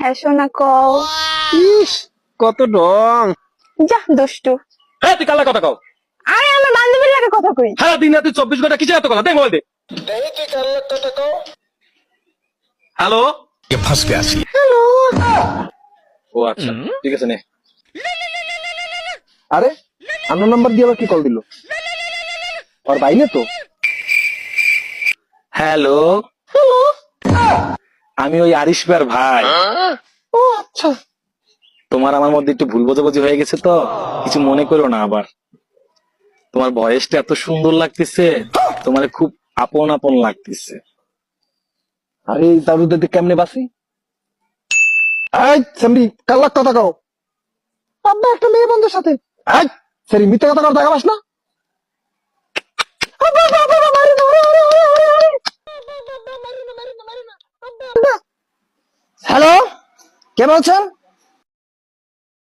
হ্যাঁ সোনা কও। ইস কত রং। যা দুষ্টু। হ্যাঁ তুই কালা কথা কও। আরে আমার বান্ধবীর লাগে কথা কই। হ্যাঁ দিন রাতে 24 ঘন্টা কিসের এত কথা, দে মোবাইল দে। হ্যালো फंस गया सी। হ্যালো। ও আচ্ছা ঠিক আছে নে। আরে আন্নোন নাম্বার দিয়ে আবার কি কল দিল? আর বাইরে তো। হ্যালো আমি ওই আরিশ ভাইয়ের ভাই। ও আচ্ছা। তোমার আমার মধ্যে একটু ভুল বোঝাবুঝি হয়ে গেছে তো, কিছু মনে করো না আবার। তোমার ভয়েসটা এত সুন্দর লাগতেছে, তোমার খুব আপন আপন লাগতেছে। আরে দারু দিতে কেমনে বাসি? এই সেমরি কাল্লা কথা কও। আব্বা একটা মেয়ে বন্ধুর সাথে। এই সেরি মিথ্যে কথা কর দেখাবাস না। আব্বা আব্বা আব্বা মারি না। হ্যালো কে বলছেন?